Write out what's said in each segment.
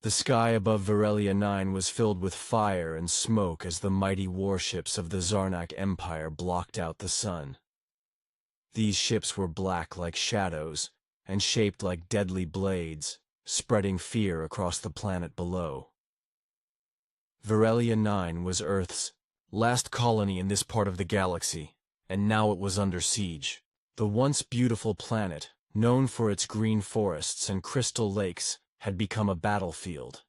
The sky above Varelia 9 was filled with fire and smoke as the mighty warships of the Zarnak Empire blocked out the sun. These ships were black like shadows and shaped like deadly blades, spreading fear across the planet below. Varelia 9 was Earth's last colony in this part of the galaxy, and now it was under siege. The once beautiful planet, known for its green forests and crystal lakes, had become a battlefield.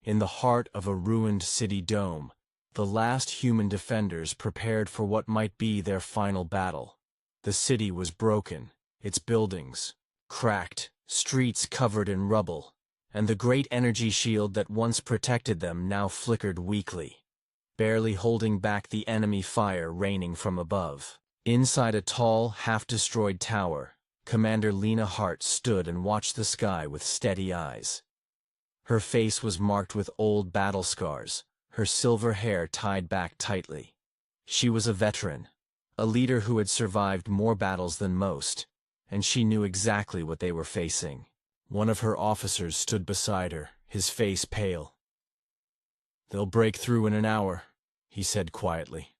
In the heart of a ruined city dome, the last human defenders prepared for what might be their final battle. The city was broken, its buildings cracked, streets covered in rubble, and the great energy shield that once protected them now flickered weakly, barely holding back the enemy fire raining from above. Inside a tall, half-destroyed tower, Commander Lena Hart stood and watched the sky with steady eyes. Her face was marked with old battle scars, her silver hair tied back tightly. She was a veteran, a leader who had survived more battles than most, and she knew exactly what they were facing. One of her officers stood beside her, his face pale. "They'll break through in an hour," he said quietly.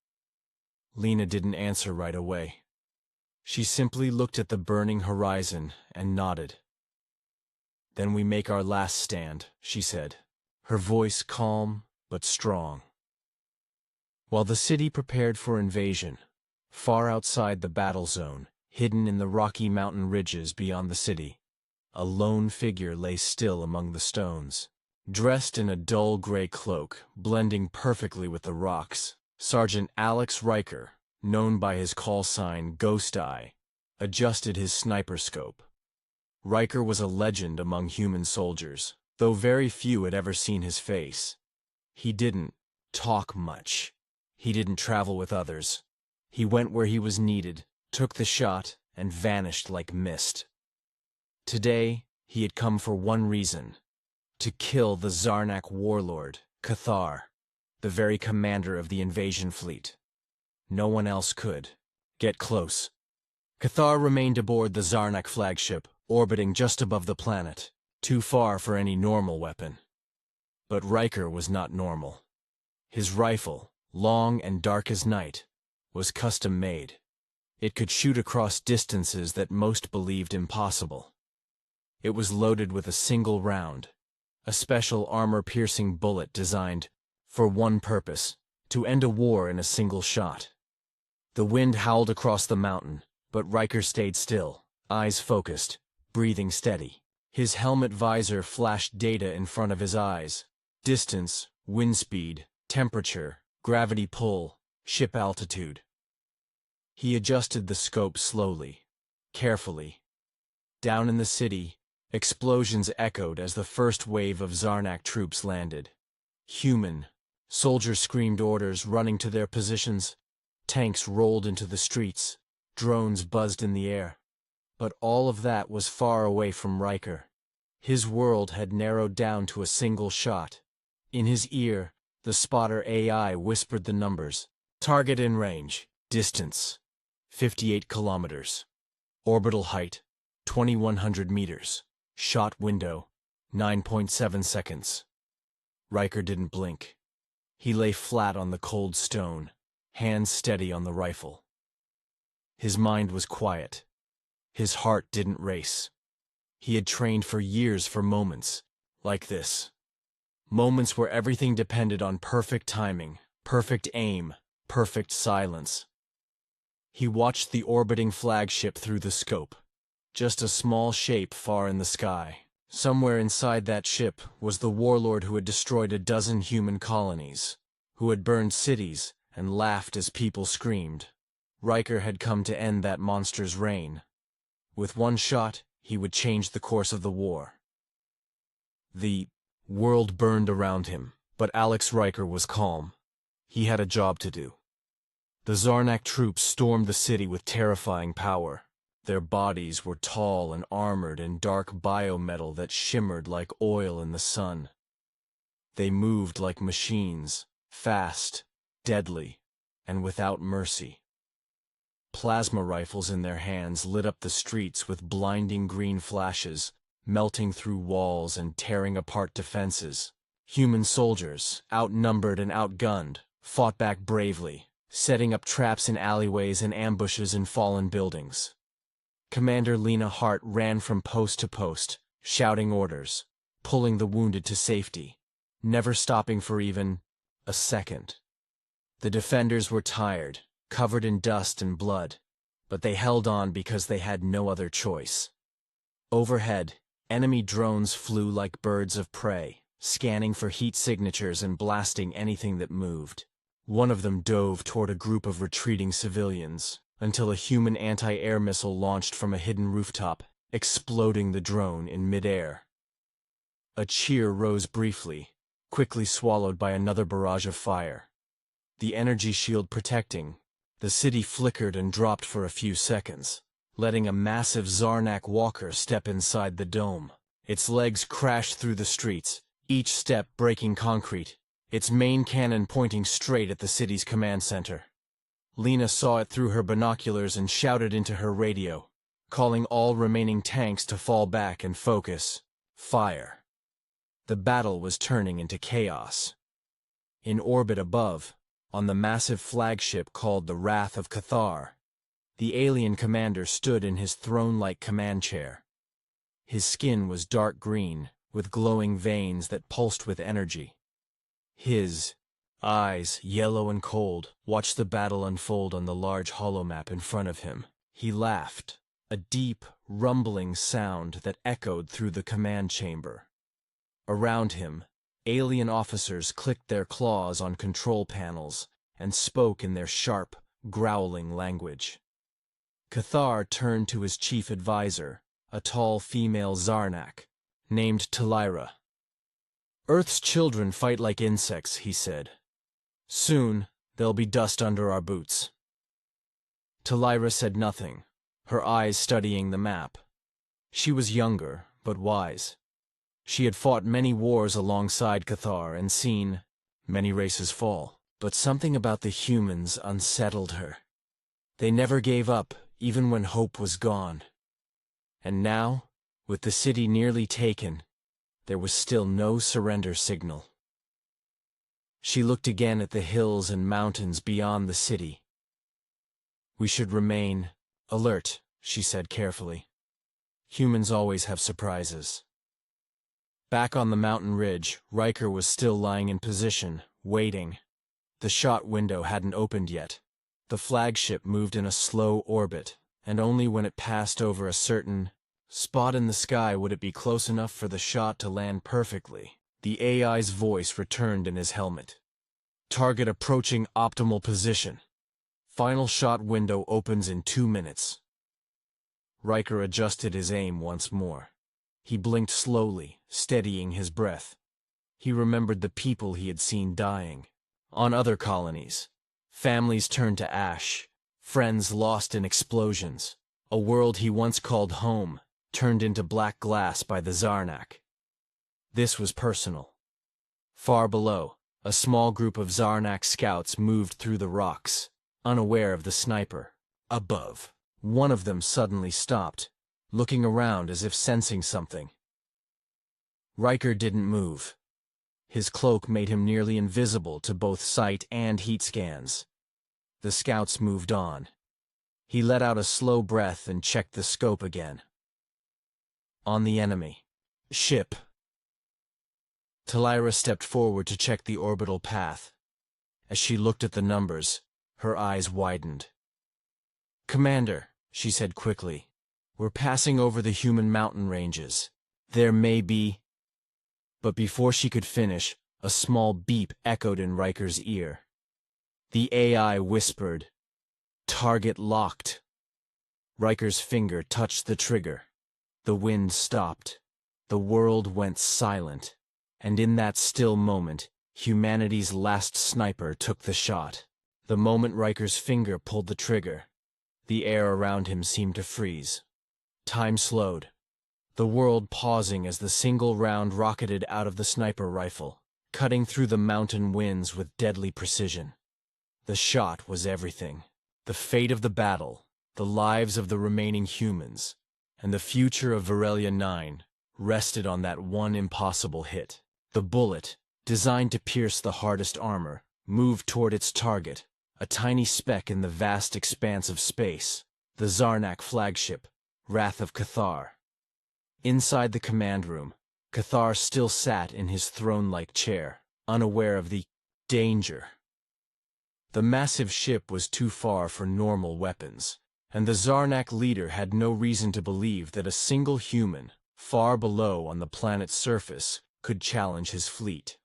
Lena didn't answer right away. She simply looked at the burning horizon and nodded. "Then we make our last stand," she said, her voice calm but strong. While the city prepared for invasion, far outside the battle zone, hidden in the rocky mountain ridges beyond the city, a lone figure lay still among the stones. Dressed in a dull gray cloak, blending perfectly with the rocks, Sergeant Alex Riker, known by his call sign Ghost Eye, adjusted his sniper scope. Riker was a legend among human soldiers, though very few had ever seen his face. He didn't talk much. He didn't travel with others. He went where he was needed, took the shot, and vanished like mist. Today, he had come for one reason: to kill the Zarnak warlord, Cathar, the very commander of the invasion fleet. No one else could. Get close. Cathar remained aboard the Zarnak flagship, orbiting just above the planet, too far for any normal weapon. But Riker was not normal. His rifle, long and dark as night, was custom-made. It could shoot across distances that most believed impossible. It was loaded with a single round, a special armor-piercing bullet designed, for one purpose, to end a war in a single shot. The wind howled across the mountain, but Riker stayed still, eyes focused, breathing steady. His helmet visor flashed data in front of his eyes: distance, wind speed, temperature, gravity pull, ship altitude. He adjusted the scope slowly, carefully. Down in the city, explosions echoed as the first wave of Zarnak troops landed. Soldiers screamed orders, running to their positions. Tanks rolled into the streets. Drones buzzed in the air. But all of that was far away from Riker. His world had narrowed down to a single shot. In his ear, the spotter AI whispered the numbers. Target in range. Distance: 58 kilometers. Orbital height: 2,100 meters. Shot window: 9.7 seconds. Riker didn't blink. He lay flat on the cold stone, hands steady on the rifle. His mind was quiet. His heart didn't race. He had trained for years for moments like this. Moments where everything depended on perfect timing, perfect aim, perfect silence. He watched the orbiting flagship through the scope. Just a small shape far in the sky. Somewhere inside that ship was the warlord who had destroyed a dozen human colonies, who had burned cities and laughed as people screamed. Riker had come to end that monster's reign. With one shot, he would change the course of the war. The world burned around him, but Alex Riker was calm. He had a job to do. The Zarnak troops stormed the city with terrifying power. Their bodies were tall and armored in dark biometal that shimmered like oil in the sun. They moved like machines, fast, deadly, and without mercy. Plasma rifles in their hands lit up the streets with blinding green flashes, melting through walls and tearing apart defenses. Human soldiers, outnumbered and outgunned, fought back bravely, setting up traps in alleyways and ambushes in fallen buildings. Commander Lena Hart ran from post to post, shouting orders, pulling the wounded to safety, never stopping for even a second. The defenders were tired, covered in dust and blood, but they held on because they had no other choice. Overhead, enemy drones flew like birds of prey, scanning for heat signatures and blasting anything that moved. One of them dove toward a group of retreating civilians, until a human anti-air missile launched from a hidden rooftop, exploding the drone in midair. A cheer rose briefly, quickly swallowed by another barrage of fire. The energy shield protecting the city flickered and dropped for a few seconds, letting a massive Zarnak walker step inside the dome. Its legs crashed through the streets, each step breaking concrete, its main cannon pointing straight at the city's command center. Lena saw it through her binoculars and shouted into her radio, calling all remaining tanks to fall back and focus. Fire. The battle was turning into chaos. In orbit above, on the massive flagship called the Wrath of Cathar, the alien commander stood in his throne-like command chair. His skin was dark green, with glowing veins that pulsed with energy. His eyes, yellow and cold, watched the battle unfold on the large holomap in front of him. He laughed, a deep, rumbling sound that echoed through the command chamber. Around him, alien officers clicked their claws on control panels and spoke in their sharp, growling language. Cathar turned to his chief advisor, a tall female Zarnak, named Talira. "Earth's children fight like insects," he said. "Soon, they'll be dust under our boots." Talira said nothing, her eyes studying the map. She was younger, but wise. She had fought many wars alongside Cathar and seen many races fall, but something about the humans unsettled her. They never gave up, even when hope was gone. And now, with the city nearly taken, there was still no surrender signal. She looked again at the hills and mountains beyond the city. "We should remain alert," she said carefully. "Humans always have surprises." Back on the mountain ridge, Riker was still lying in position, waiting. The shot window hadn't opened yet. The flagship moved in a slow orbit, and only when it passed over a certain spot in the sky would it be close enough for the shot to land perfectly. The AI's voice returned in his helmet. "Target approaching optimal position. Final shot window opens in 2 minutes." Riker adjusted his aim once more. He blinked slowly, steadying his breath. He remembered the people he had seen dying. On other colonies, families turned to ash, friends lost in explosions. A world he once called home, turned into black glass by the Zarnak. This was personal. Far below, a small group of Zarnak scouts moved through the rocks, unaware of the sniper. Above, one of them suddenly stopped, looking around as if sensing something. Riker didn't move. His cloak made him nearly invisible to both sight and heat scans. The scouts moved on. He let out a slow breath and checked the scope again. On the enemy ship. Talira stepped forward to check the orbital path. As she looked at the numbers, her eyes widened. "Commander," she said quickly, "we're passing over the human mountain ranges. There may be—" But before she could finish, a small beep echoed in Riker's ear. The AI whispered, "Target locked." Riker's finger touched the trigger. The wind stopped. The world went silent. And in that still moment, humanity's last sniper took the shot. The moment Riker's finger pulled the trigger, the air around him seemed to freeze. Time slowed, the world pausing as the single round rocketed out of the sniper rifle, cutting through the mountain winds with deadly precision. The shot was everything. The fate of the battle, the lives of the remaining humans, and the future of Varelia 9 rested on that one impossible hit. The bullet, designed to pierce the hardest armor, moved toward its target, a tiny speck in the vast expanse of space, the Zarnak flagship, Wrath of Cathar. Inside the command room, Cathar still sat in his throne-like chair, unaware of the danger. The massive ship was too far for normal weapons, and the Zarnak leader had no reason to believe that a single human, far below on the planet's surface, could challenge his fleet.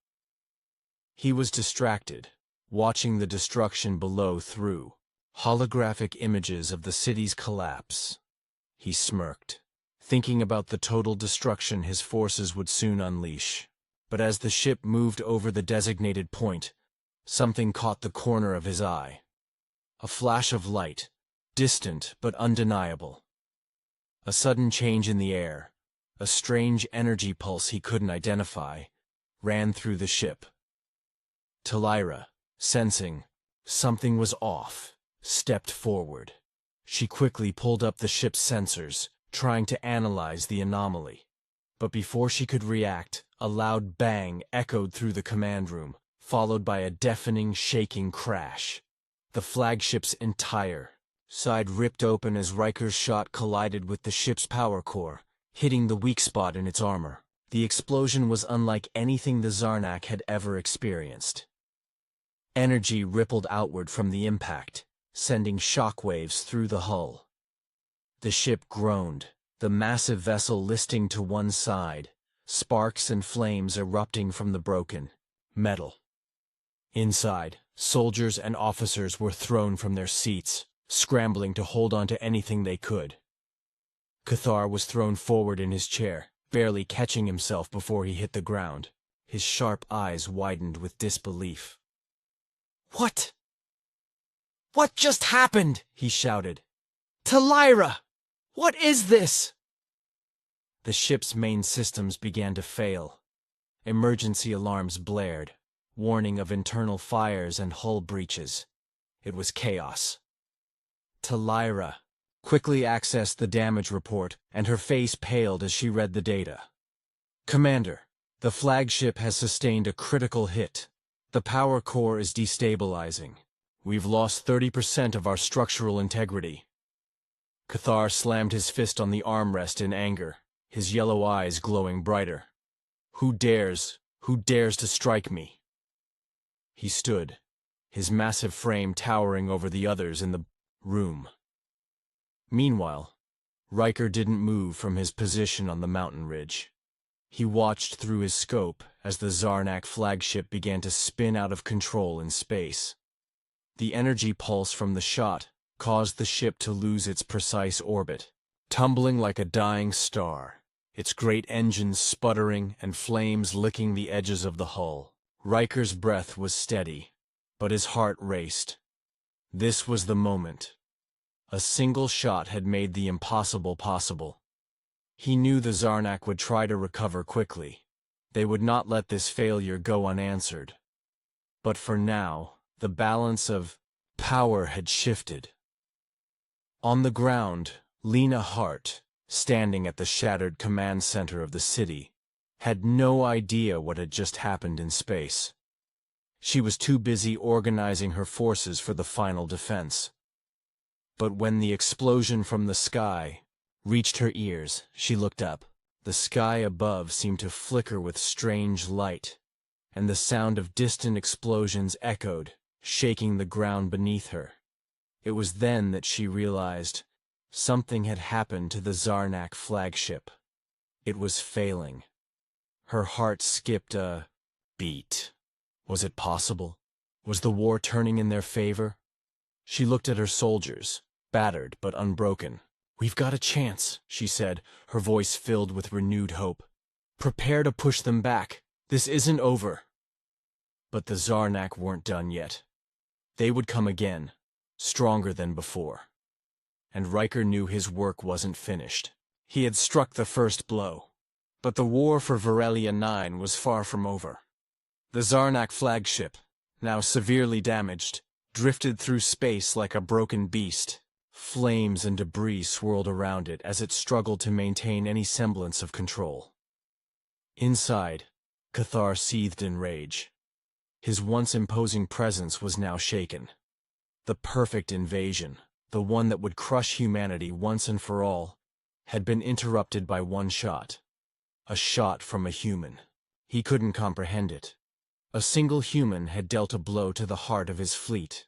He was distracted, watching the destruction below through holographic images of the city's collapse. He smirked, thinking about the total destruction his forces would soon unleash. But as the ship moved over the designated point, something caught the corner of his eye. A flash of light, distant but undeniable. A sudden change in the air, a strange energy pulse he couldn't identify, ran through the ship. Talira, sensing something was off, stepped forward. She quickly pulled up the ship's sensors, trying to analyze the anomaly. But before she could react, a loud bang echoed through the command room, followed by a deafening, shaking crash. The flagship's entire side ripped open as Riker's shot collided with the ship's power core, hitting the weak spot in its armor. The explosion was unlike anything the Zarnak had ever experienced. Energy rippled outward from the impact, sending shockwaves through the hull. The ship groaned, the massive vessel listing to one side, sparks and flames erupting from the broken metal. Inside, soldiers and officers were thrown from their seats, scrambling to hold on to anything they could. Cathar was thrown forward in his chair, barely catching himself before he hit the ground. His sharp eyes widened with disbelief. "What? What just happened?" he shouted. "Talira! What is this?" The ship's main systems began to fail. Emergency alarms blared, warning of internal fires and hull breaches. It was chaos. Talira quickly accessed the damage report, and her face paled as she read the data. "Commander, the flagship has sustained a critical hit. The power core is destabilizing. We've lost 30% of our structural integrity." Cathar slammed his fist on the armrest in anger, his yellow eyes glowing brighter. Who dares to strike me?" He stood, his massive frame towering over the others in the room. Meanwhile, Riker didn't move from his position on the mountain ridge. He watched through his scope as the Zarnak flagship began to spin out of control in space. The energy pulse from the shot caused the ship to lose its precise orbit, tumbling like a dying star, its great engines sputtering and flames licking the edges of the hull. Riker's breath was steady, but his heart raced. This was the moment. A single shot had made the impossible possible. He knew the Zarnak would try to recover quickly. They would not let this failure go unanswered. But for now, the balance of power had shifted. On the ground, Lena Hart, standing at the shattered command center of the city, had no idea what had just happened in space. She was too busy organizing her forces for the final defense. But when the explosion from the sky reached her ears, she looked up. The sky above seemed to flicker with strange light, and the sound of distant explosions echoed, shaking the ground beneath her. It was then that she realized something had happened to the Zarnak flagship. It was failing. Her heart skipped a beat. Was it possible? Was the war turning in their favor? She looked at her soldiers, battered but unbroken. "We've got a chance," she said, her voice filled with renewed hope. "Prepare to push them back. This isn't over." But the Zarnak weren't done yet. They would come again, stronger than before. And Riker knew his work wasn't finished. He had struck the first blow. But the war for Varelia 9 was far from over. The Zarnak flagship, now severely damaged, drifted through space like a broken beast. Flames and debris swirled around it as it struggled to maintain any semblance of control. Inside, Cathar seethed in rage. His once imposing presence was now shaken. The perfect invasion, the one that would crush humanity once and for all, had been interrupted by one shot. A shot from a human. He couldn't comprehend it. A single human had dealt a blow to the heart of his fleet.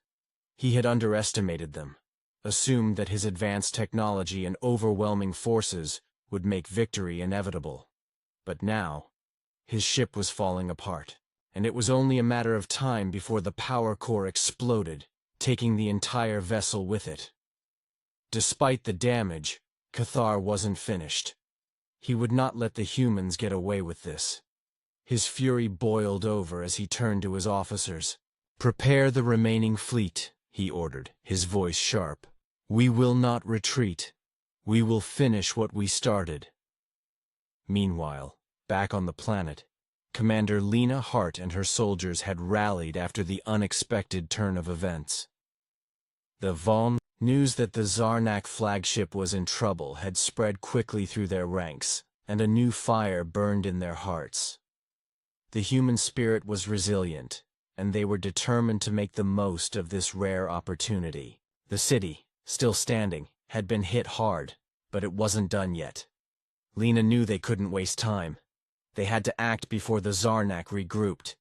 He had underestimated them, assumed that his advanced technology and overwhelming forces would make victory inevitable. But now, his ship was falling apart, and it was only a matter of time before the power core exploded, taking the entire vessel with it. Despite the damage, Cathar wasn't finished. He would not let the humans get away with this. His fury boiled over as he turned to his officers. "Prepare the remaining fleet," he ordered, his voice sharp. "We will not retreat. We will finish what we started." Meanwhile, back on the planet, Commander Lena Hart and her soldiers had rallied after the unexpected turn of events. The Von news that the Zarnak flagship was in trouble had spread quickly through their ranks, and a new fire burned in their hearts. The human spirit was resilient, and they were determined to make the most of this rare opportunity. The city, still standing, had been hit hard, but it wasn't done yet. Lena knew they couldn't waste time. They had to act before the Zarnak regrouped.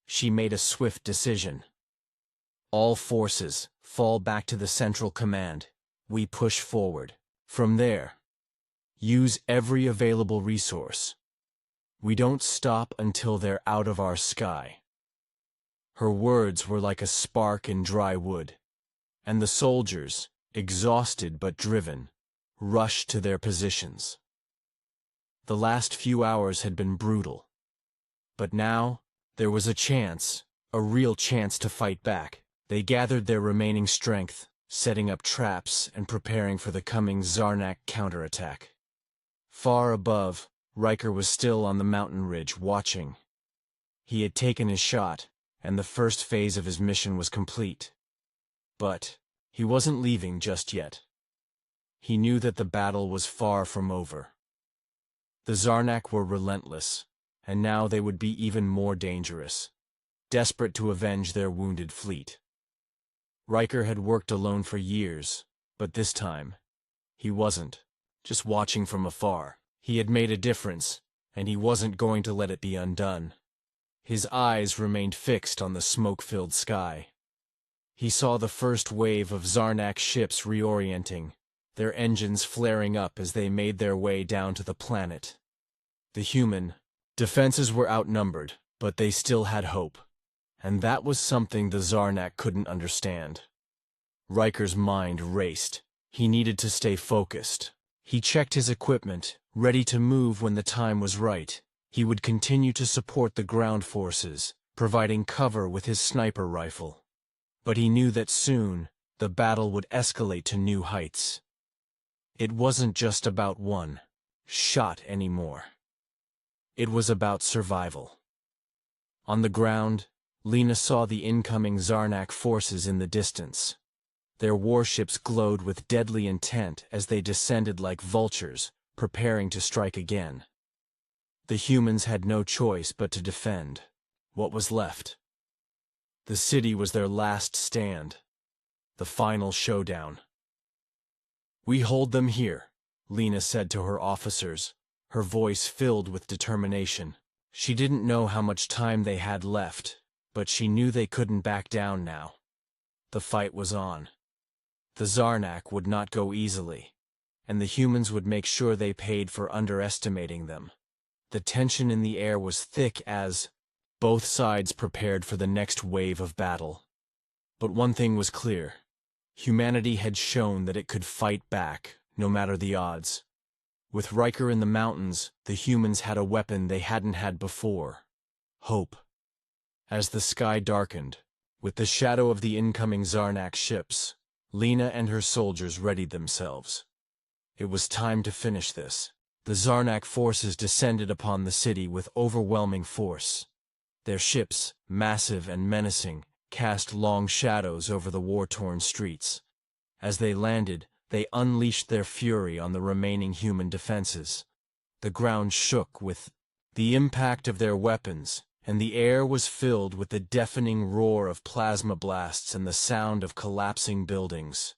She made a swift decision. "All forces, fall back to the central command. We push forward. From there, use every available resource. We don't stop until they're out of our sky." Her words were like a spark in dry wood, and the soldiers, exhausted but driven, rushed to their positions. The last few hours had been brutal, but now there was a chance, a real chance to fight back. They gathered their remaining strength, setting up traps and preparing for the coming Zarnak counterattack. Far above, Riker was still on the mountain ridge, watching. He had taken his shot, and the first phase of his mission was complete. But he wasn't leaving just yet. He knew that the battle was far from over. The Zarnak were relentless, and now they would be even more dangerous, desperate to avenge their wounded fleet. Riker had worked alone for years, but this time, he wasn't just watching from afar. He had made a difference, and he wasn't going to let it be undone. His eyes remained fixed on the smoke-filled sky. He saw the first wave of Zarnak ships reorienting, their engines flaring up as they made their way down to the planet. The human defenses were outnumbered, but they still had hope, and that was something the Zarnak couldn't understand. Riker's mind raced. He needed to stay focused. He checked his equipment, ready to move when the time was right. He would continue to support the ground forces, providing cover with his sniper rifle. But he knew that soon, the battle would escalate to new heights. It wasn't just about one shot anymore. It was about survival. On the ground, Lena saw the incoming Zarnak forces in the distance. Their warships glowed with deadly intent as they descended like vultures, preparing to strike again. The humans had no choice but to defend what was left. The city was their last stand, the final showdown. "We hold them here," Lena said to her officers, her voice filled with determination. She didn't know how much time they had left, but she knew they couldn't back down now. The fight was on. The Zarnak would not go easily, and the humans would make sure they paid for underestimating them. The tension in the air was thick as both sides prepared for the next wave of battle. But one thing was clear. Humanity had shown that it could fight back, no matter the odds. With Riker in the mountains, the humans had a weapon they hadn't had before: hope. As the sky darkened, with the shadow of the incoming Zarnak ships, Lena and her soldiers readied themselves. It was time to finish this. The Zarnak forces descended upon the city with overwhelming force. Their ships, massive and menacing, cast long shadows over the war-torn streets. As they landed, they unleashed their fury on the remaining human defenses. The ground shook with the impact of their weapons, and the air was filled with the deafening roar of plasma blasts and the sound of collapsing buildings.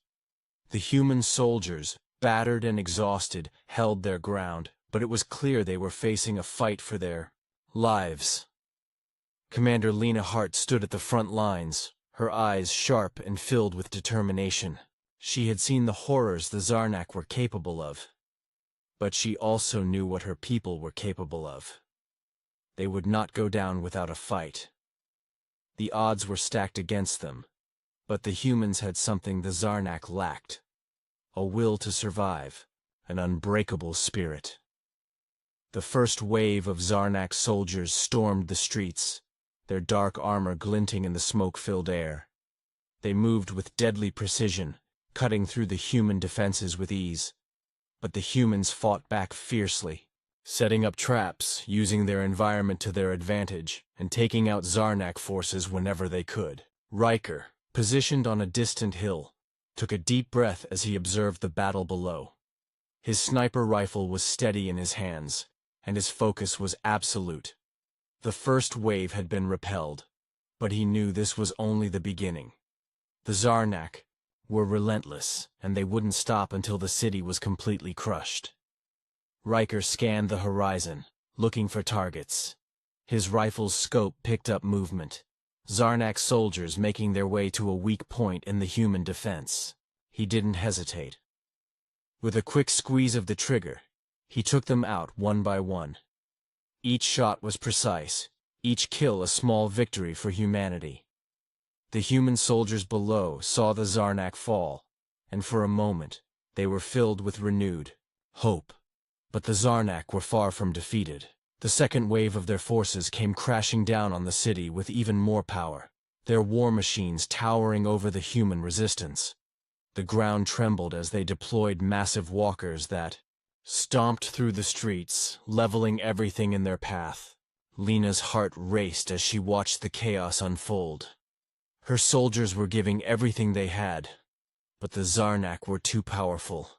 The human soldiers, battered and exhausted, held their ground, but it was clear they were facing a fight for their lives. Commander Lena Hart stood at the front lines, her eyes sharp and filled with determination. She had seen the horrors the Zarnak were capable of, but she also knew what her people were capable of. They would not go down without a fight. The odds were stacked against them, but the humans had something the Zarnak lacked: a will to survive, an unbreakable spirit. The first wave of Zarnak soldiers stormed the streets, their dark armor glinting in the smoke-filled air. They moved with deadly precision, cutting through the human defenses with ease. But the humans fought back fiercely, setting up traps, using their environment to their advantage, and taking out Zarnak forces whenever they could. Riker, positioned on a distant hill, took a deep breath as he observed the battle below. His sniper rifle was steady in his hands, and his focus was absolute. The first wave had been repelled, but he knew this was only the beginning. The Zarnak were relentless, and they wouldn't stop until the city was completely crushed. Riker scanned the horizon, looking for targets. His rifle's scope picked up movement. Zarnak soldiers making their way to a weak point in the human defense. He didn't hesitate. With a quick squeeze of the trigger, he took them out one by one. Each shot was precise, each kill a small victory for humanity. The human soldiers below saw the Zarnak fall, and for a moment, they were filled with renewed hope. But the Zarnak were far from defeated. The second wave of their forces came crashing down on the city with even more power, their war machines towering over the human resistance. The ground trembled as they deployed massive walkers that stomped through the streets, leveling everything in their path. Lena's heart raced as she watched the chaos unfold. Her soldiers were giving everything they had, but the Zarnak were too powerful.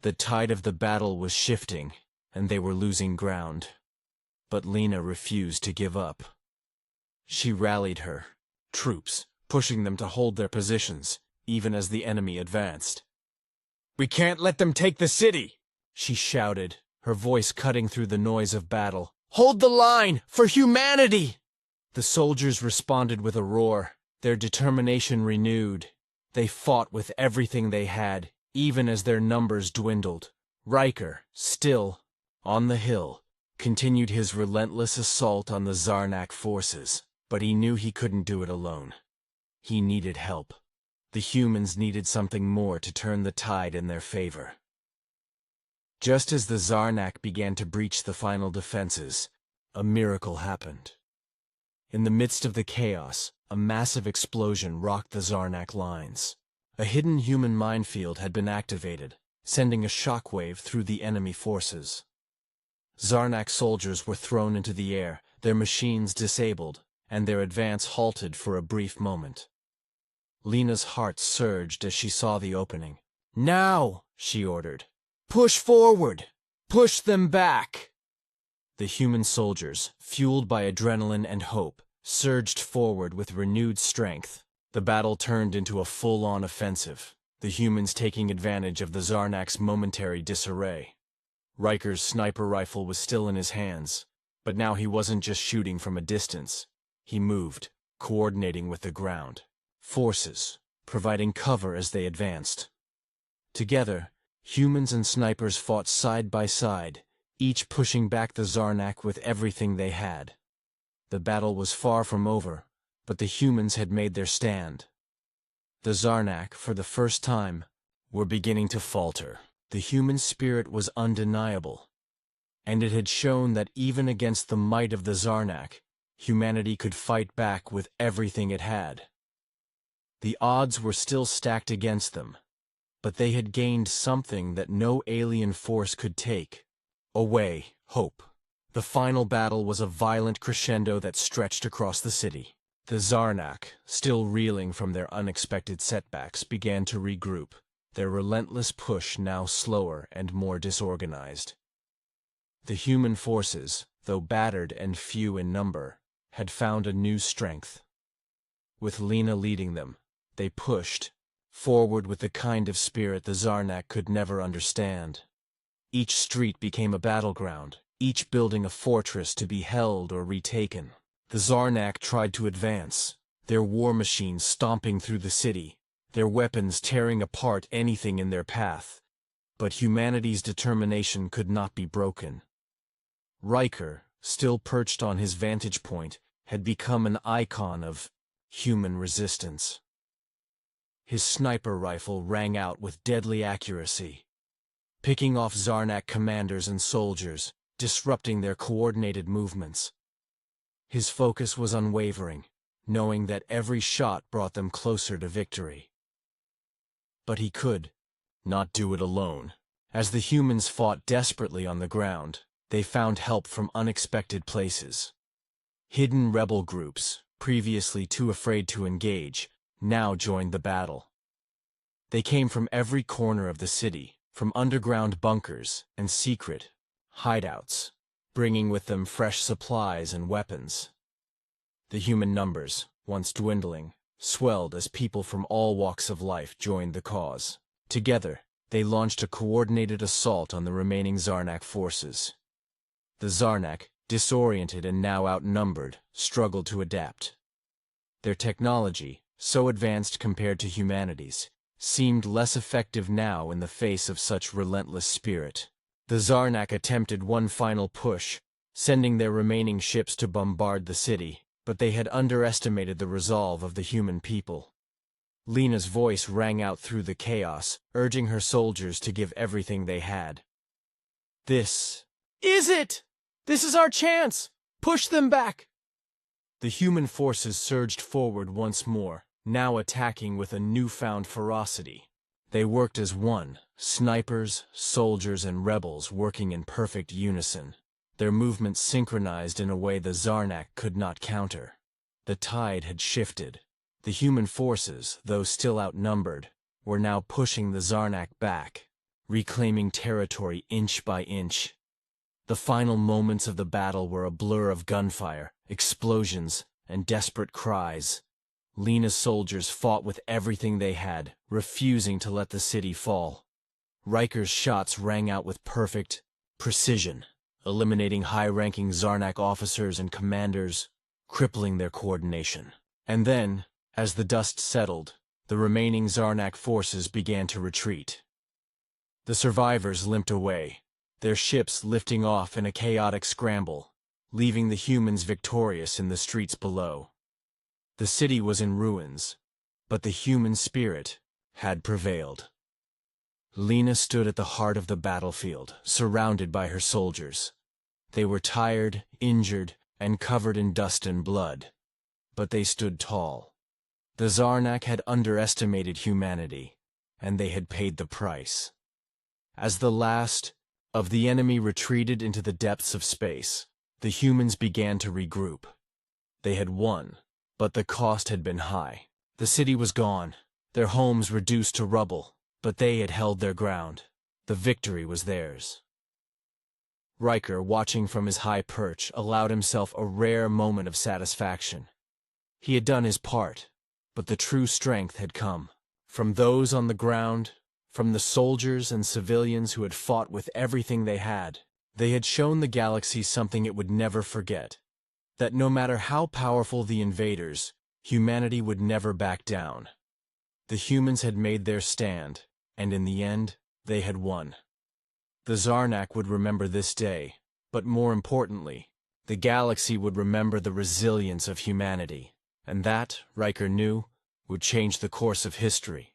The tide of the battle was shifting, and they were losing ground. But Lena refused to give up. She rallied her troops, pushing them to hold their positions, even as the enemy advanced. "We can't let them take the city!" she shouted, her voice cutting through the noise of battle. "Hold the line, for humanity!" The soldiers responded with a roar, their determination renewed. They fought with everything they had, even as their numbers dwindled. Riker, still on the hill, continued his relentless assault on the Zarnak forces, but he knew he couldn't do it alone. He needed help. The humans needed something more to turn the tide in their favor. Just as the Zarnak began to breach the final defenses, a miracle happened. In the midst of the chaos, a massive explosion rocked the Zarnak lines. A hidden human minefield had been activated, sending a shockwave through the enemy forces. Zarnak soldiers were thrown into the air, their machines disabled, and their advance halted for a brief moment. Lena's heart surged as she saw the opening. "Now!" she ordered. "Push forward! Push them back!" The human soldiers, fueled by adrenaline and hope, surged forward with renewed strength. The battle turned into a full-on offensive, the humans taking advantage of the Zarnak's momentary disarray. Riker's sniper rifle was still in his hands, but now he wasn't just shooting from a distance. He moved, coordinating with the ground forces, providing cover as they advanced. Together, humans and snipers fought side by side, each pushing back the Zarnak with everything they had. The battle was far from over, but the humans had made their stand. The Zarnak, for the first time, were beginning to falter. The human spirit was undeniable, and it had shown that even against the might of the Zarnak, humanity could fight back with everything it had. The odds were still stacked against them, but they had gained something that no alien force could take away: hope. The final battle was a violent crescendo that stretched across the city. The Zarnak, still reeling from their unexpected setbacks, began to regroup, their relentless push now slower and more disorganized. The human forces, though battered and few in number, had found a new strength. With Lena leading them, they pushed forward with the kind of spirit the Zarnak could never understand. Each street became a battleground, each building a fortress to be held or retaken. The Zarnak tried to advance, their war machines stomping through the city, their weapons tearing apart anything in their path. But humanity's determination could not be broken. Riker, still perched on his vantage point, had become an icon of human resistance. His sniper rifle rang out with deadly accuracy, picking off Zarnak commanders and soldiers, disrupting their coordinated movements. His focus was unwavering, knowing that every shot brought them closer to victory. But he could not do it alone. As the humans fought desperately on the ground, they found help from unexpected places. Hidden rebel groups, previously too afraid to engage, now joined the battle. They came from every corner of the city, from underground bunkers and secret hideouts, bringing with them fresh supplies and weapons. The human numbers, once dwindling, swelled as people from all walks of life joined the cause. Together, they launched a coordinated assault on the remaining Zarnak forces. The Zarnak, disoriented and now outnumbered, struggled to adapt. Their technology, so advanced compared to humanity's, seemed less effective now in the face of such relentless spirit. The Zarnak attempted one final push, sending their remaining ships to bombard the city, but they had underestimated the resolve of the human people. Lena's voice rang out through the chaos, urging her soldiers to give everything they had. "This is it! This is our chance! Push them back!" The human forces surged forward once more, now attacking with a newfound ferocity. They worked as one, snipers, soldiers, and rebels working in perfect unison, their movements synchronized in a way the Zarnak could not counter. The tide had shifted. The human forces, though still outnumbered, were now pushing the Zarnak back, reclaiming territory inch by inch. The final moments of the battle were a blur of gunfire, explosions, and desperate cries. Lena's soldiers fought with everything they had, refusing to let the city fall. Riker's shots rang out with perfect precision, eliminating high-ranking Zarnak officers and commanders, crippling their coordination. And then, as the dust settled, the remaining Zarnak forces began to retreat. The survivors limped away, their ships lifting off in a chaotic scramble, leaving the humans victorious in the streets below. The city was in ruins, but the human spirit had prevailed. Lena stood at the heart of the battlefield, surrounded by her soldiers. They were tired, injured, and covered in dust and blood, but they stood tall. The Zarnak had underestimated humanity, and they had paid the price. As the last of the enemy retreated into the depths of space, the humans began to regroup. They had won, but the cost had been high. The city was gone, their homes reduced to rubble, but they had held their ground. The victory was theirs. Riker, watching from his high perch, allowed himself a rare moment of satisfaction. He had done his part, but the true strength had come. From those on the ground, from the soldiers and civilians who had fought with everything they had shown the galaxy something it would never forget. That no matter how powerful the invaders, humanity would never back down. The humans had made their stand, and in the end, they had won. The Zarnak would remember this day, but more importantly, the galaxy would remember the resilience of humanity, and that, Riker knew, would change the course of history.